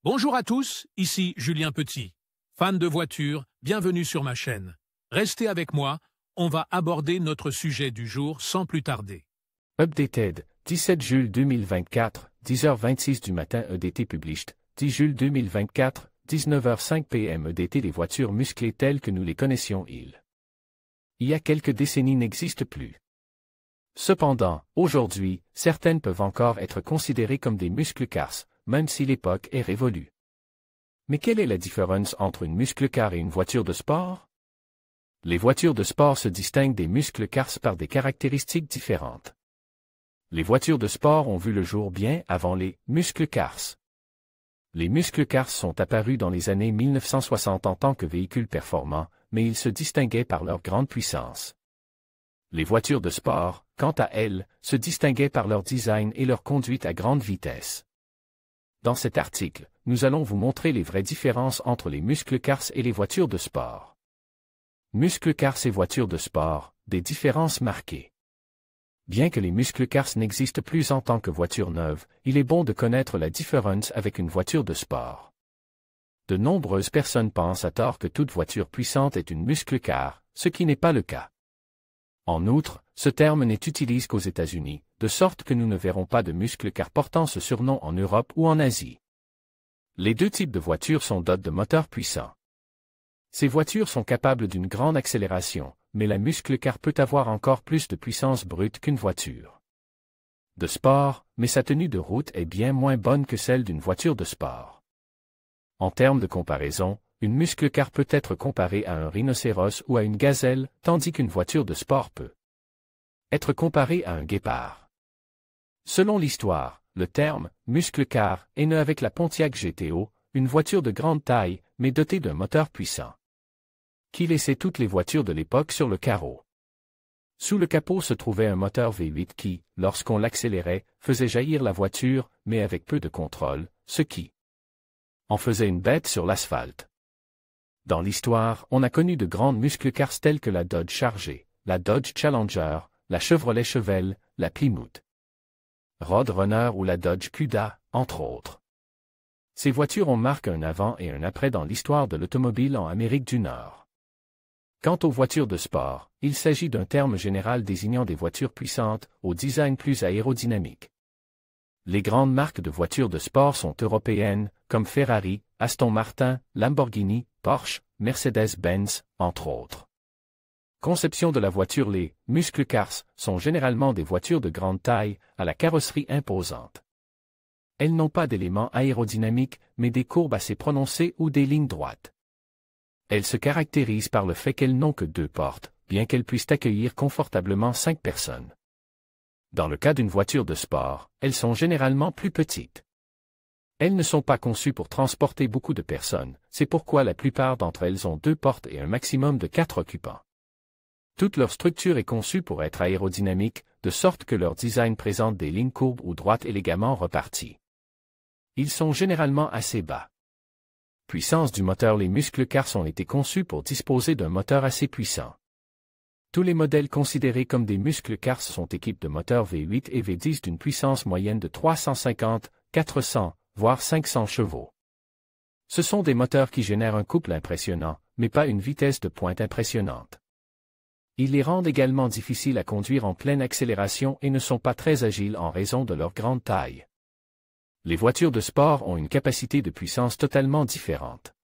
Bonjour à tous, ici Julien Petit. Fan de voitures, bienvenue sur ma chaîne. Restez avec moi, on va aborder notre sujet du jour sans plus tarder. Updated, 17 juillet 2024, 10h26 du matin EDT Published, 10 juillet 2024, 19h05 PM EDT. Les voitures musclées telles que nous les connaissions il y a quelques décennies n'existent plus. Cependant, aujourd'hui, certaines peuvent encore être considérées comme des muscle cars, même si l'époque est révolue. Mais quelle est la différence entre une muscle car et une voiture de sport? Les voitures de sport se distinguent des muscle cars par des caractéristiques différentes. Les voitures de sport ont vu le jour bien avant les muscle cars. Les muscle cars sont apparus dans les années 1960 en tant que véhicules performants, mais ils se distinguaient par leur grande puissance. Les voitures de sport, quant à elles, se distinguaient par leur design et leur conduite à grande vitesse. Dans cet article, nous allons vous montrer les vraies différences entre les muscle cars et les voitures de sport. Muscle cars et voitures de sport, des différences marquées. Bien que les muscle cars n'existent plus en tant que voitures neuves, il est bon de connaître la différence avec une voiture de sport. De nombreuses personnes pensent à tort que toute voiture puissante est une muscle car, ce qui n'est pas le cas. En outre, ce terme n'est utilisé qu'aux États-Unis, de sorte que nous ne verrons pas de muscle car portant ce surnom en Europe ou en Asie. Les deux types de voitures sont dotés de moteurs puissants. Ces voitures sont capables d'une grande accélération, mais la muscle car peut avoir encore plus de puissance brute qu'une voiture de sport, mais sa tenue de route est bien moins bonne que celle d'une voiture de sport. En termes de comparaison, une muscle car peut être comparée à un rhinocéros ou à une gazelle, tandis qu'une voiture de sport peut être comparée à un guépard. Selon l'histoire, le terme « muscle car » est né avec la Pontiac GTO, une voiture de grande taille, mais dotée d'un moteur puissant, qui laissait toutes les voitures de l'époque sur le carreau. Sous le capot se trouvait un moteur V8 qui, lorsqu'on l'accélérait, faisait jaillir la voiture, mais avec peu de contrôle, ce qui en faisait une bête sur l'asphalte. Dans l'histoire, on a connu de grandes muscle cars telles que la Dodge Charger, la Dodge Challenger, la Chevrolet Chevelle, la Plymouth Roadrunner ou la Dodge Cuda, entre autres. Ces voitures ont marqué un avant et un après dans l'histoire de l'automobile en Amérique du Nord. Quant aux voitures de sport, il s'agit d'un terme général désignant des voitures puissantes, au design plus aérodynamique. Les grandes marques de voitures de sport sont européennes, comme Ferrari, Aston Martin, Lamborghini, Porsche, Mercedes-Benz, entre autres. Conception de la voiture. Les muscle cars sont généralement des voitures de grande taille, à la carrosserie imposante. Elles n'ont pas d'éléments aérodynamiques, mais des courbes assez prononcées ou des lignes droites. Elles se caractérisent par le fait qu'elles n'ont que 2 portes, bien qu'elles puissent accueillir confortablement 5 personnes. Dans le cas d'une voiture de sport, elles sont généralement plus petites. Elles ne sont pas conçues pour transporter beaucoup de personnes, c'est pourquoi la plupart d'entre elles ont 2 portes et un maximum de 4 occupants. Toute leur structure est conçue pour être aérodynamique, de sorte que leur design présente des lignes courbes ou droites élégamment reparties. Ils sont généralement assez bas. Puissance du moteur. Les muscle cars ont été conçus pour disposer d'un moteur assez puissant. Tous les modèles considérés comme des muscle cars sont équipés de moteurs V8 et V10 d'une puissance moyenne de 350, 400, voire 500 chevaux. Ce sont des moteurs qui génèrent un couple impressionnant, mais pas une vitesse de pointe impressionnante. Ils les rendent également difficiles à conduire en pleine accélération et ne sont pas très agiles en raison de leur grande taille. Les voitures de sport ont une capacité de puissance totalement différente.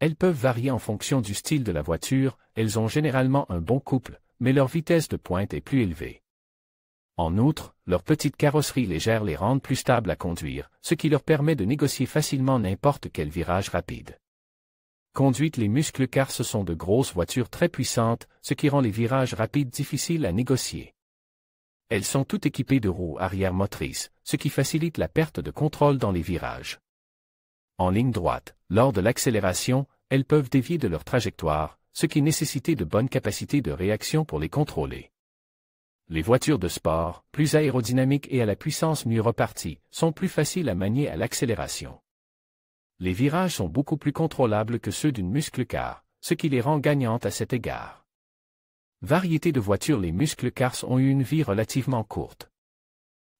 Elles peuvent varier en fonction du style de la voiture, elles ont généralement un bon couple, mais leur vitesse de pointe est plus élevée. En outre, leur petite carrosserie légère les rend plus stables à conduire, ce qui leur permet de négocier facilement n'importe quel virage rapide. Conduite. Les muscle cars sont de grosses voitures très puissantes, ce qui rend les virages rapides difficiles à négocier. Elles sont toutes équipées de roues arrière motrices, ce qui facilite la perte de contrôle dans les virages. En ligne droite, lors de l'accélération, elles peuvent dévier de leur trajectoire, ce qui nécessite de bonnes capacités de réaction pour les contrôler. Les voitures de sport, plus aérodynamiques et à la puissance mieux repartie, sont plus faciles à manier à l'accélération. Les virages sont beaucoup plus contrôlables que ceux d'une muscle car, ce qui les rend gagnantes à cet égard. Variété de voitures. Les muscle cars ont eu une vie relativement courte.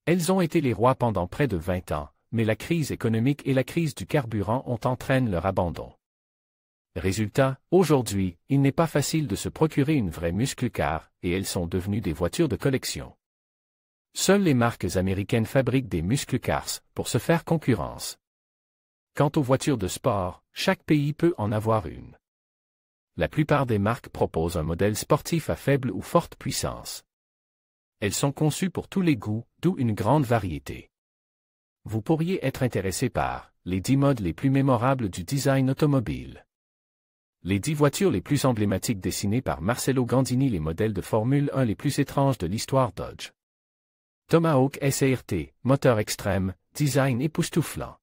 Elles ont été les rois pendant près de 20 ans, mais la crise économique et la crise du carburant ont entraîné leur abandon. Résultat, aujourd'hui, il n'est pas facile de se procurer une vraie muscle car, et elles sont devenues des voitures de collection. Seules les marques américaines fabriquent des muscle cars pour se faire concurrence. Quant aux voitures de sport, chaque pays peut en avoir une. La plupart des marques proposent un modèle sportif à faible ou forte puissance. Elles sont conçues pour tous les goûts, d'où une grande variété. Vous pourriez être intéressé par les 10 modes les plus mémorables du design automobile. Les 10 voitures les plus emblématiques dessinées par Marcello Gandini, les modèles de Formule 1 les plus étranges de l'histoire Dodge. Tomahawk SRT, moteur extrême, design époustouflant.